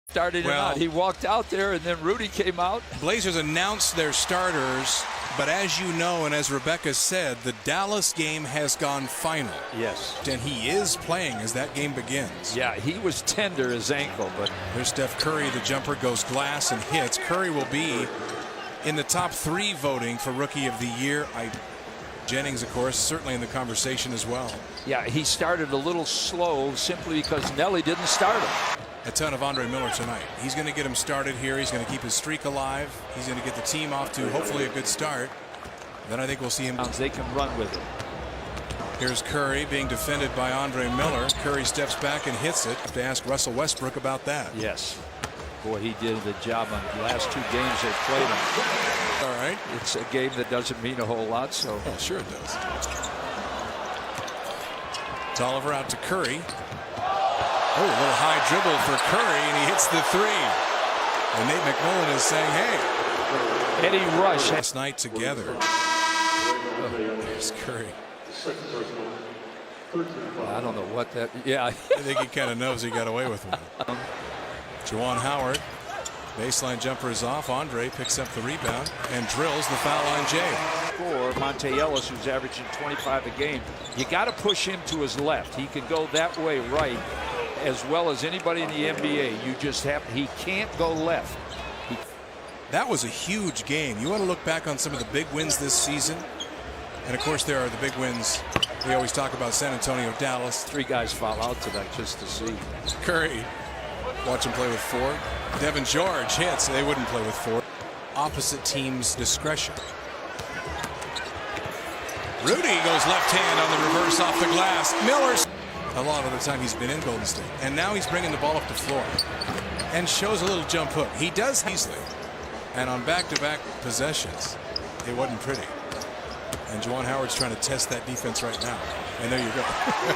started or not. He walked out there, and then Rudy came out. Blazers announced their starters, but as you know, and as Rebecca said, the Dallas game has gone final. Yes. And he is playing as that game begins. Yeah, he was tender, his ankle, but... There's Steph Curry. The jumper goes glass and hits. Curry will be in the top 3 voting for Rookie of the Year. Jennings, of course, certainly in the conversation as well. Yeah, he started a little slow simply because Nelly didn't start him. A ton of Andre Miller tonight. He's going to get him started here. He's going to keep his streak alive. He's going to get the team off to hopefully a good start. Then I think we'll see him. They can run with it. Here's Curry being defended by Andre Miller. Curry steps back and hits it. Have to ask Russell Westbrook about that. Yes. Boy, he did the job on the last 2 games they played him. All right. It's a game that doesn't mean a whole lot, so. Oh, sure it does. Tolliver out to Curry. Oh, a little high dribble for Curry, and he hits the 3. And Nate McMillan is saying, hey. Eddie Rush. Last night together. There's Curry. I don't know what that, yeah. I think he kind of knows he got away with one. Juwan Howard. Baseline jumper is off. Andre picks up the rebound and drills the foul line J. For Monta Ellis, who's averaging 25 a game, you got to push him to his left. He can go that way right as well as anybody in the NBA. You just have, he can't go left. That was a huge game. You want to look back on some of the big wins this season. And of course there are the big wins. We always talk about San Antonio, Dallas. 3 guys foul out tonight just to see. Curry. Watch him play with 4. Devin George hits. They wouldn't play with 4. Opposite team's discretion. Rudy goes left hand on the reverse off the glass. Miller's a lot of the time he's been in Golden State. And now he's bringing the ball up the floor. And shows a little jump hook. He does easily. And on back-to-back possessions, it wasn't pretty. And Juwan Howard's trying to test that defense right now. And there you go.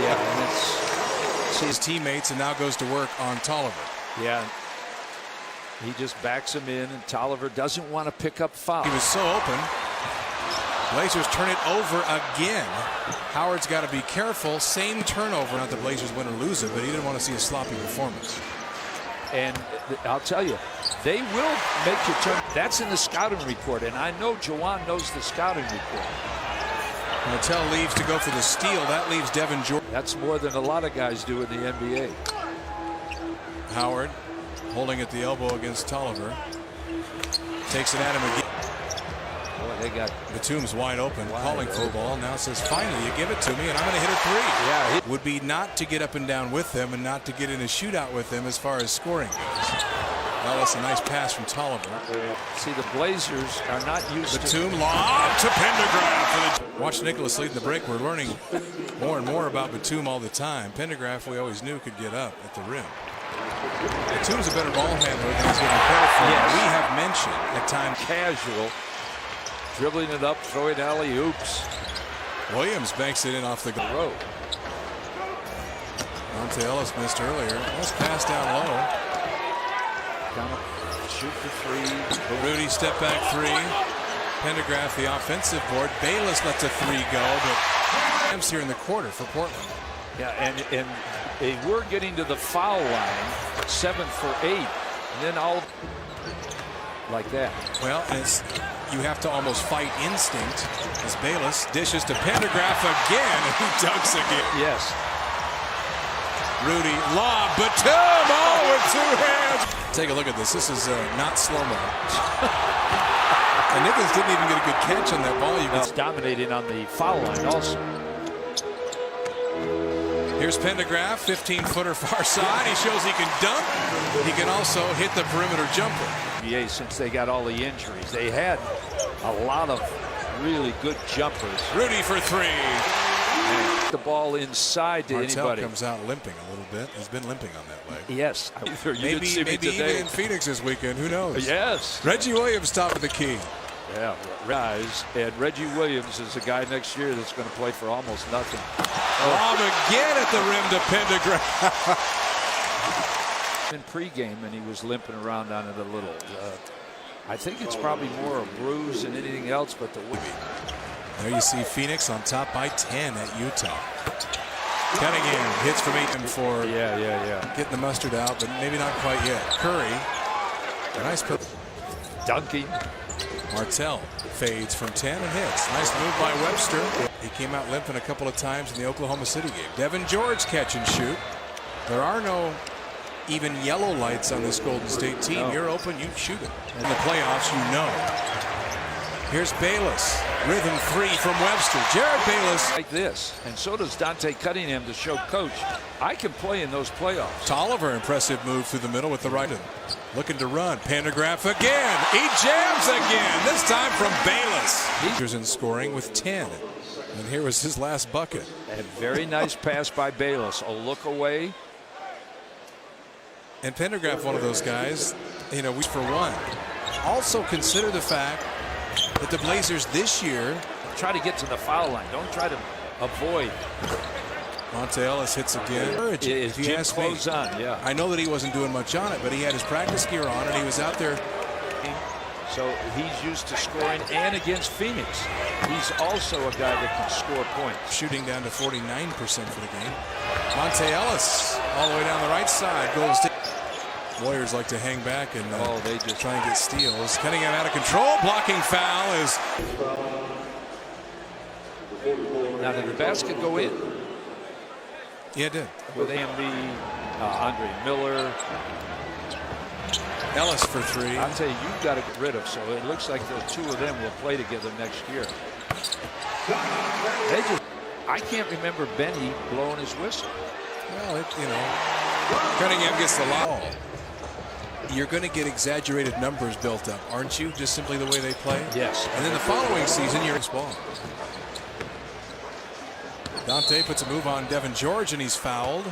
Yeah, and it's his teammates, and now goes to work on Tolliver. Yeah. He just backs him in, and Tolliver doesn't want to pick up foul. He was so open. Blazers turn it over again. Howard's got to be careful. Same turnover. Not the Blazers win or lose it, but he didn't want to see a sloppy performance. And I'll tell you, they will make you turn. That's in the scouting report, and I know Juwan knows the scouting report. Mattel leaves to go for the steal. That leaves Devin George. That's more than a lot of guys do in the NBA. Howard holding at the elbow against Tolliver. Takes it at him again. Boy, they got Batum's wide open, calling for the ball. Now says, finally, you give it to me, and I'm going to hit a 3. Yeah, would be not to get up and down with them and not to get in a shootout with them as far as scoring goes. Well, that's a nice pass from Tolliver. See, the Blazers are not used to. Batum lob to Pendergraft. Watch Nicholas lead the break. We're learning more and more about Batum all the time. Pendergraft, we always knew, could get up at the rim. Batum's a better ball handler than he's given credit for. Yes. We have mentioned at times Casual, dribbling it up, throwing alley-oops. Williams banks it in off the road. Monta Ellis missed earlier. Let's pass down low. Shoot for 3. Rudy step back 3. Pendergraft the offensive board. Bayless lets a 3 go, but Rams here in the quarter for Portland. Yeah, and they were getting to the foul line, 7 for 8, and then all like that. Well, it's, you have to almost fight instinct as Bayless dishes to Pendergraft again, and he dunks again. Yes. Rudy lob, Batum, oh, with 2 hands. Take a look at this. This is not slow-mo. And Nicholas didn't even get a good catch on that ball. He's dominating on the foul line also. Here's Pendergraft, 15-footer far side. He shows he can dunk. He can also hit the perimeter jumper. NBA, since they got all the injuries, they had a lot of really good jumpers. Rudy for 3. The ball inside to Martell anybody. Comes out limping a little bit. He's been limping on that leg. Yes. Maybe even in Phoenix this weekend. Who knows? Yes. Reggie Williams top of the key. Yeah, guys, and Reggie Williams is a guy next year that's going to play for almost nothing. Lob again at the rim to Pendergraft. In pregame, and he was limping around on it a little. I think it's probably more a bruise than anything else, but the There you see Phoenix on top by 10 at Utah. Cunningham hits from 8 for Yeah. getting the mustard out, but maybe not quite yet. Curry, a nice put. Dunking. Martell fades from 10 and hits. Nice move by Webster. He came out limping a couple of times in the Oklahoma City game. Devin George catch and shoot. There are no even yellow lights on this Golden State team. No. You're open, you shoot it. In the playoffs, you know. Here's Bayless. Rhythm 3 from Webster. Jared Bayless. Like this. And so does Dante Cunningham to show coach, I can play in those playoffs. Tolliver, impressive move through the middle with the right. Looking to run. Pendergraph again. He jams again. This time from Bayless. He's in scoring with 10. And here was his last bucket. A very nice pass by Bayless. A look away. And Pendergraph, one of those guys, you know, for one. Also consider the fact that the Blazers this year Try to get to the foul line. Don't try to avoid. Monta Ellis hits again. If you ask me, on, yeah. I know that he wasn't doing much on it, but he had his practice gear on and he was out there. So he's used to scoring, and against Phoenix, he's also a guy that can score points. Shooting down to 49% for the game. Monta Ellis all the way down the right side goes to. Warriors like to hang back and they just try and get steals. Cunningham out of control. Blocking foul is. Now did the basket go in? Yeah, it did. With Amby, Andre Miller. Ellis for 3. I'll tell you, you've got to get rid of. So it looks like the two of them will play together next year. I can't remember Benny blowing his whistle. Well, Cunningham gets the lob. You're going to get exaggerated numbers built up, aren't you? Just simply the way they play? Yes. And then the following season, you're ball. Dante puts a move on Devin George, and he's fouled.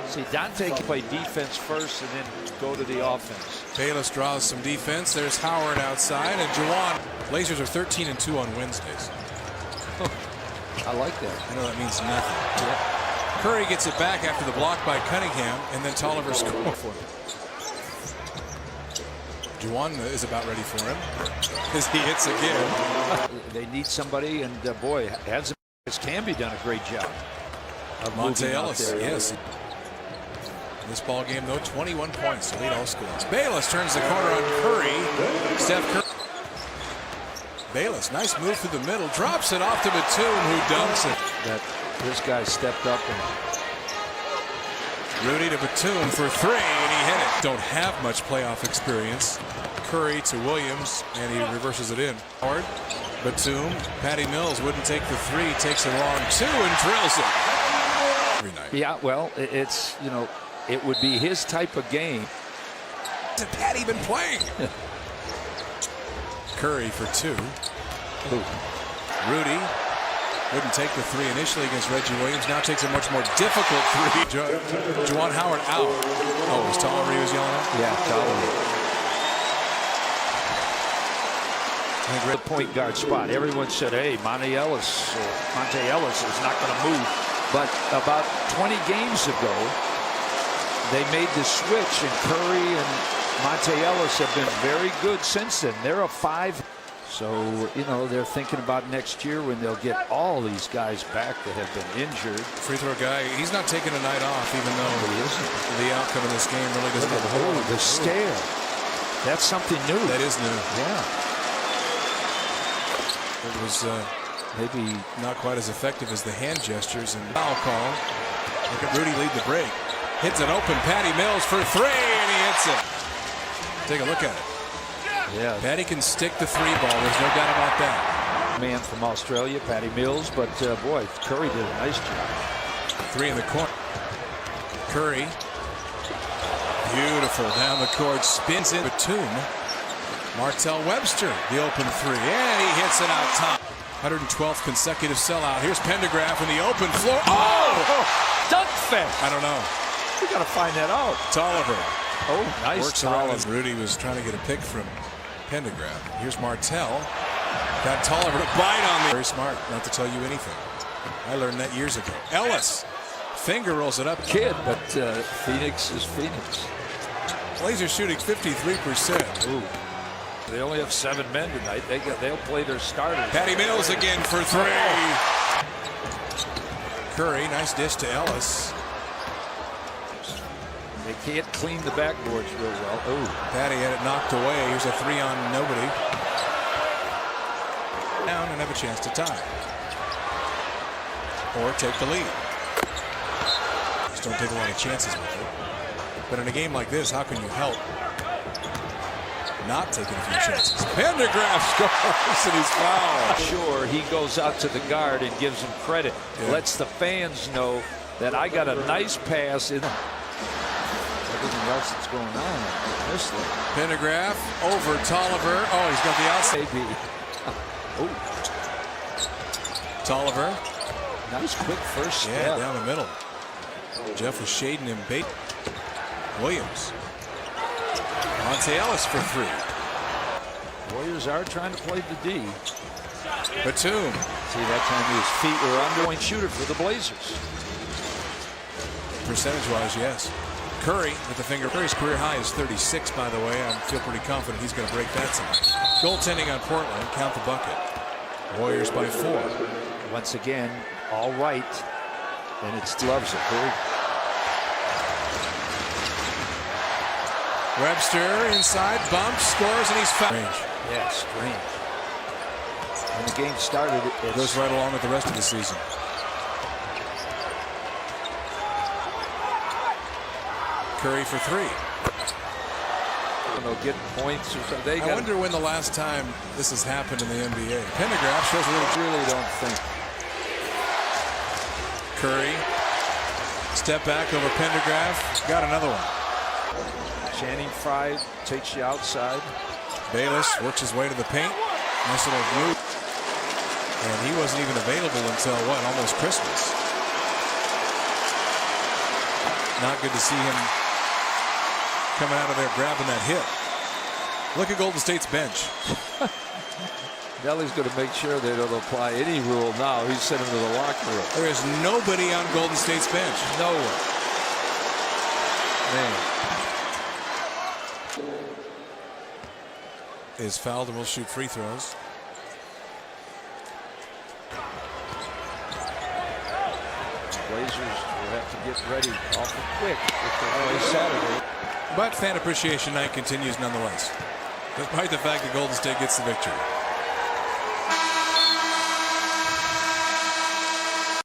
See, Dante can play defense first and then go to the offense. Bayless draws some defense. There's Howard outside, and Juwan. Blazers are 13-2 on Wednesdays. I like that. I know that means nothing. Yeah. Curry gets it back after the block by Cunningham, and then Tolliver scores for him. Juwan is about ready for him as he hits again. They need somebody, and boy, has Camby done a great job. Monta Ellis, yes. This ball game, though, 21 points to lead all scores. Bayless turns the corner on Curry. Steph Curry. Bayless, nice move through the middle, drops it off to Batum, who dunks it. This guy stepped up and Rudy to Batum for 3, and he hit it. Don't have much playoff experience. Curry to Williams, and he reverses it in. Hard. Batum, Patty Mills wouldn't take the 3, takes a long 2 and drills it. Every night. Yeah, well, it's, it would be his type of game. Has Patty been playing? Curry for 2. Ooh. Rudy wouldn't take the 3 initially against Reggie Williams. Now takes a much more difficult 3. Juwan Howard out. Oh, was Tolliver he was yelling at? Yeah, Tolliver. The point guard spot. Everyone said, hey, Monta Ellis is not going to move. But about 20 games ago, they made the switch, and Curry and Monta Ellis have been very good since then. They're a 5. So, they're thinking about next year when they'll get all these guys back that have been injured. Free throw guy, he's not taking a night off, even though he isn't. The outcome of this game really doesn't have a whole lot. The stare. That's something new. That is new. Yeah. It was maybe not quite as effective as the hand gestures and foul call. Look at Rudy lead the break. Hits an open Patty Mills for 3, and he hits it. Take a look at it. Yeah, Patty can stick the 3 ball. There's no doubt about that. Man from Australia, Patty Mills, but boy, Curry did a nice job. 3 in the corner. Curry, beautiful down the court, spins in Batum. Martell Webster, the open 3, and he hits it out top. 112th consecutive sellout. Here's Pendergraph in the open floor. Oh! Dunk fest. I don't know. We got to find that out. Tolliver. Oh, nice. Works around. Rudy was trying to get a pick from Pendergraph. Here's Martell. Got Tolliver to bite on the. Very smart not to tell you anything. I learned that years ago. Ellis. Finger rolls it up. Kid, but Phoenix is Phoenix. Blazers shooting 53%. Ooh. They only have 7 men tonight. They'll play their starters. Patty Mills again for 3. Curry. Nice dish to Ellis. They can't clean the backboards real well. Oh, Patty had it knocked away. Here's a 3 on nobody. Down and have a chance to tie. Or take the lead. Just don't take a lot of chances with it. But in a game like this, how can you help not taking a few chances? Pendergraft scores and he's fouled. sure, he goes out to the guard and gives him credit. Yeah. Lets the fans know that I got a nice pass in. Everything else that's going on. Pendergraft over Tolliver. Oh, he's got the outside. Maybe. Oh, Tolliver. nice quick first step. Yeah, down the middle. Jeff was shading him bait. Williams. Monta Ellis for 3. Warriors are trying to play the D. Batum. See, that time his feet were under-point shooter for the Blazers. Percentage-wise, yes. Curry with the finger. Curry's career high is 36, by the way. I feel pretty confident he's going to break that tonight. Goaltending on Portland. Count the bucket. Warriors by 4. Once again, all right. And it loves it. Curry. Webster inside, bumps, scores, and he's fouled. Yeah, strange. When the game started, it Goes right along with the rest of the season. Curry for 3. Get points or something. I wonder when the last time this has happened in the NBA. Pendergraft shows a little. Really don't think. Curry, step back over Pendergraft, got another one. Channing Frye takes you outside. Bayless works his way to the paint. Nice little move. And he wasn't even available until, what, almost Christmas. Not good to see him coming out of there grabbing that hit. Look at Golden State's bench. Nelly's going to make sure they don't apply any rule now. He's sent him to the locker room. There is nobody on Golden State's bench. No one. Man. Is fouled and will shoot free throws. Blazers will have to get ready awful quick if they play Saturday. But fan appreciation night continues nonetheless, despite the fact that Golden State gets the victory.